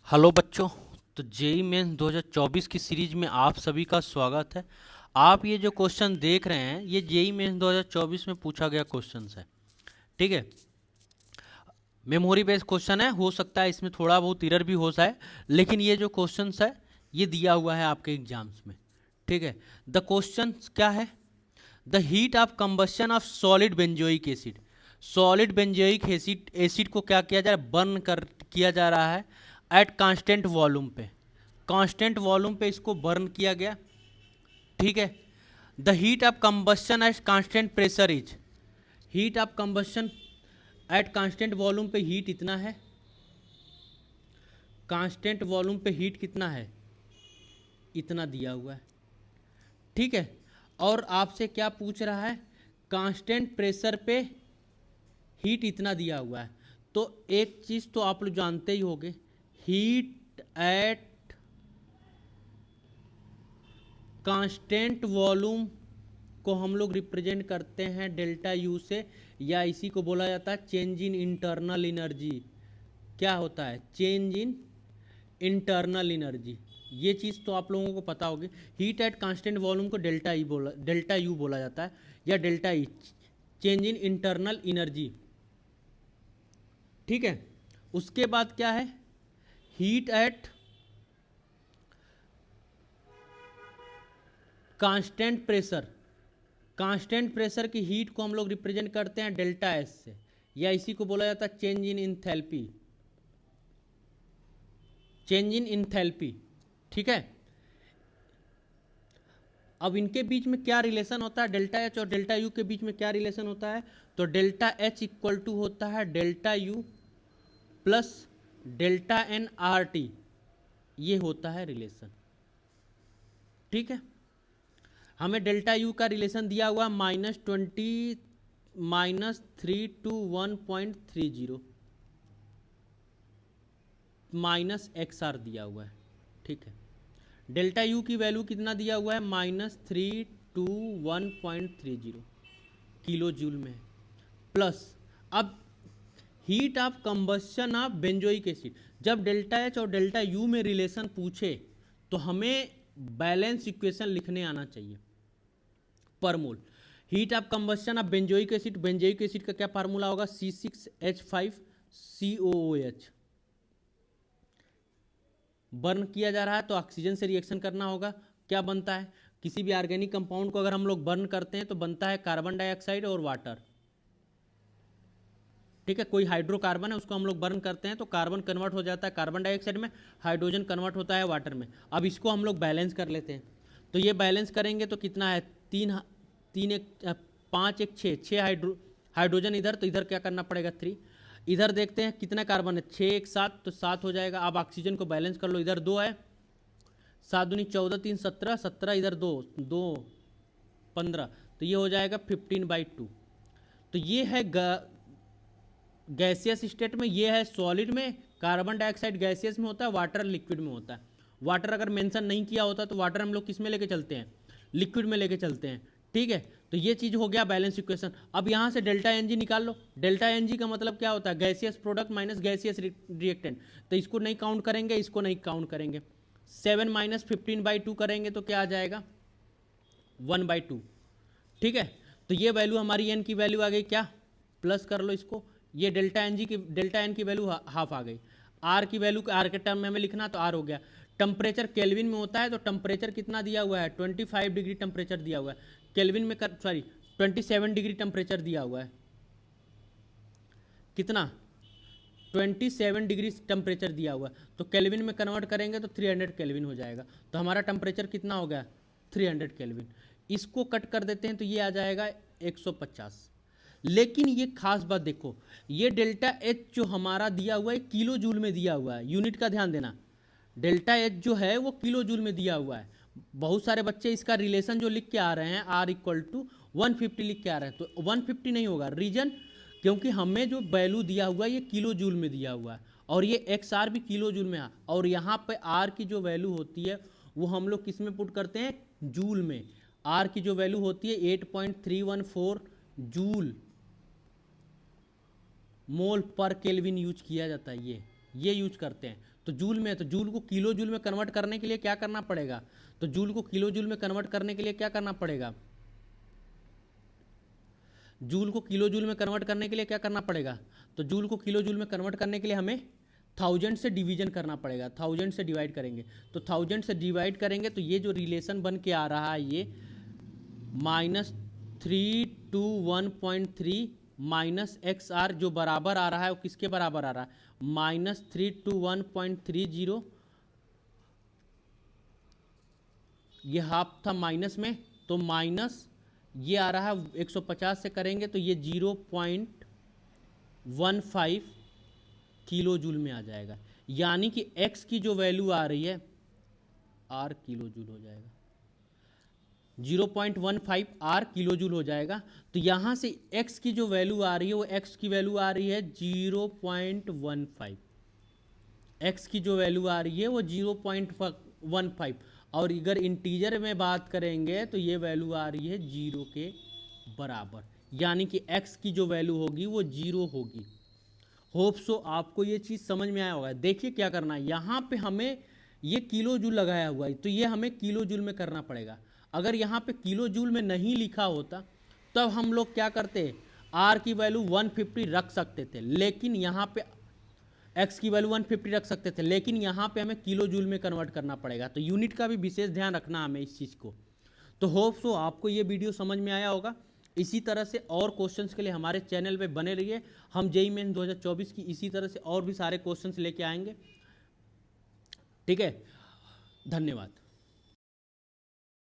Hello बच्चों। तो JEE mains 2024 की सीरीज में आप सभी का स्वागत है। आप ये जो क्वेश्चन देख रहे हैं ये जेई मेंस 2024 में पूछा गया क्वेश्चन है। ठीक है, मेमोरी बेस्ड क्वेश्चन है, हो सकता है इसमें थोड़ा बहुत एरर भी हो जाए, लेकिन ये जो क्वेश्चन है ये दिया हुआ है आपके एग्जाम्स में। ठीक है, द क्वेश्चन क्या है? The heat of combustion of solid benzoic acid. Solid benzoic acid acid को क्या किया जा रहा है? बर्न कर किया जा रहा है एट कांस्टेंट वॉल्यूम पे। कांस्टेंट वॉल्यूम पे इसको बर्न किया गया। ठीक है, the heat of combustion at constant pressure is. Heat of combustion at constant volume पे हीट इतना है। कांस्टेंट वॉल्यूम पे हीट कितना है? इतना दिया हुआ है। ठीक है, और आपसे क्या पूछ रहा है? कांस्टेंट प्रेशर पे हीट इतना दिया हुआ है। तो एक चीज तो आप लोग जानते ही होंगे, हीट एट कांस्टेंट वॉल्यूम को हम लोग रिप्रेजेंट करते हैं डेल्टा यू से, या इसी को बोला जाता है चेंज इन इंटरनल एनर्जी। क्या होता है? Change in internal energy. ये चीज़ तो आप लोगों को पता होगी। हीट एट कांस्टेंट वॉल्यूम को डेल्टा यू बोला जाता है, या delta E, change in internal energy. ठीक है, उसके बाद क्या है? Heat at constant pressure. Constant pressure की हीट को हम लोग रिप्रेजेंट करते हैं डेल्टा एस से, या इसी को बोला जाता है change in enthalpy. Change in enthalpy. ठीक है, अब इनके बीच में क्या रिलेशन होता है? डेल्टा एच और डेल्टा यू के बीच में क्या रिलेशन होता है? तो डेल्टा एच इक्वल टू होता है delta U plus delta N R T. ये होता है रिलेशन। ठीक है, हमें डेल्टा यू का रिलेशन दिया हुआ -3 to 1.30 -XR दिया हुआ है। ठीक है, डेल्टा यू की वैल्यू कितना दिया हुआ है? -3 to 1.30 किलो जूल में है। प्लस अब heat of combustion of benzoic acid. जब डेल्टा एच और डेल्टा यू में रिलेशन पूछे तो हमें बैलेंस इक्वेशन लिखने आना चाहिए पर mole. Heat of combustion of benzoic acid, benzoic acid का क्या फार्मूला होगा? C6H5COOH। बर्न किया जा रहा है तो ऑक्सीजन से रिएक्शन करना होगा। क्या बनता है? किसी भी ऑर्गेनिक कंपाउंड को अगर हम लोग बर्न करते हैं तो बनता है कार्बन डाइऑक्साइड और वाटर। ठीक है, कोई हाइड्रोकार्बन है उसको हम लोग बर्न करते हैं तो कार्बन कन्वर्ट हो जाता है कार्बन डाइऑक्साइड में, हाइड्रोजन कन्वर्ट होता है वाटर में। अब इसको हम लोग बैलेंस कर लेते हैं। तो ये बैलेंस करेंगे तो कितना है? तीन तीन एक 5 एक 6 हाइड्रोजन इधर, तो इधर क्या करना पड़ेगा? 3। इधर देखते हैं कितना कार्बन है? 6 एक 7, तो 7 हो जाएगा। अब ऑक्सीजन को बैलेंस कर लो, इधर 2 है, 7 दूनी 14, 3 17, 17 इधर 2 2 15, तो ये हो जाएगा 15/2। तो ये है गैसियस स्टेट में, ये है सॉलिड में। कार्बन डाइऑक्साइड गैसियस में होता है, वाटर लिक्विड में होता है। वाटर अगर मेंशन नहीं किया होता तो वाटर हम लोग किस में लेके चलते हैं? लिक्विड में लेके चलते हैं। ठीक है, तो ये चीज हो गया बैलेंस इक्वेशन। अब यहां से डेल्टा एन जी निकाल लो। डेल्टा एन जी का मतलब क्या होता है? Gaseous product minus gaseous reactant. तो इसको नहीं काउंट करेंगे, इसको नहीं काउंट करेंगे। 7 - 15/2 करेंगे तो क्या आ जाएगा? 1/2। ठीक है, तो ये वैल्यू हमारी एन की वैल्यू आ गई। क्या? प्लस कर लो इसको। ये डेल्टा एन की वैल्यू हाफ आ गई। आर की वैल्यू आर के टर्म में हमें लिखना, तो आर हो गया। टेम्परेचर केल्विन में होता है, तो टेम्परेचर कितना दिया हुआ है? 25 डिग्री टेम्परेचर दिया हुआ है। केल्विन में 27 डिग्री टेम्परेचर दिया हुआ है। कितना? 27 डिग्री टेम्परेचर दिया हुआ है, तो केल्विन में कन्वर्ट करेंगे तो 300 केल्विन हो जाएगा। तो हमारा टेम्परेचर कितना हो गया? 300 केल्विन। इसको कट कर देते हैं तो ये आ जाएगा 150। लेकिन ये खास बात देखो, ये डेल्टा एच जो हमारा दिया हुआ है किलो जूल में दिया हुआ है। यूनिट का ध्यान देना, डेल्टा एच जो है वो किलो जूल में दिया हुआ है। बहुत सारे बच्चे इसका रिलेशन जो लिख के आ रहे हैं R = 150 लिख के आ रहे हैं, तो 150 नहीं होगा। रीजन, क्योंकि हमें जो वैल्यू दिया हुआ है ये किलो जूल में दिया हुआ है, और ये एक्स आर भी किलो जूल में है। और यहाँ पे आर की जो वैल्यू होती है वो हम लोग किस में पुट करते हैं? जूल में। आर की जो वैल्यू होती है 8.314 जूल मोल पर केल्विन यूज किया जाता है। ये यूज करते हैं। तो जूल में है, तो जूल को किलो जूल में कन्वर्ट करने के लिए क्या करना पड़ेगा, तो जूल को किलो जूल में कन्वर्ट करने के लिए क्या करना पड़ेगा, जूल को किलो जूल में कन्वर्ट करने के लिए क्या करना पड़ेगा, तो जूल को किलो जूल में कन्वर्ट करने के लिए हमें 1000 से डिवीजन करना पड़ेगा, 1000 से डिवाइड करेंगे, तो 1000 से डिवाइड करेंगे तो ये जो रिलेशन बन के आ रहा है ये -3 to 1.3 माइनस एक्स आर जो बराबर आ रहा है वो किसके बराबर आ रहा है, -3 to 1.30, ये हाफ था माइनस में, तो माइनस ये आ रहा है 150 से करेंगे तो ये 0.15 किलो जूल में आ जाएगा, यानी कि x की जो वैल्यू आ रही है r किलो जूल हो जाएगा, 0.15 r किलो जूल हो जाएगा। तो यहाँ से x की जो वैल्यू आ रही है वो x की वैल्यू आ रही है 0.15, x की जो वैल्यू आ रही है वो 0.15, और अगर इंटीजर में बात करेंगे तो ये वैल्यू आ रही है 0 के बराबर, यानी कि x की जो वैल्यू होगी वो 0 होगी। होप सो आपको ये चीज़ समझ में आया होगा। देखिए क्या करना है, यहाँ पे हमें ये किलो जूल लगाया हुआ है तो ये हमें किलो जूल में करना पड़ेगा। अगर यहाँ पे किलो जूल में नहीं लिखा होता तब हम लोग क्या करते, r की वैल्यू 150 रख सकते थे, लेकिन यहाँ पे x की वैल्यू 150 रख सकते थे, लेकिन यहाँ पे हमें किलो जूल में कन्वर्ट करना पड़ेगा। तो यूनिट का भी विशेष ध्यान रखना हमें इस चीज़ को। तो होप सो आपको ये वीडियो समझ में आया होगा। इसी तरह से और क्वेश्चंस के लिए हमारे चैनल पे बने रहिए। हम जेईई मेंस 2024 की इसी तरह से और भी सारे क्वेश्चंस लेके आएंगे। ठीक है, धन्यवाद।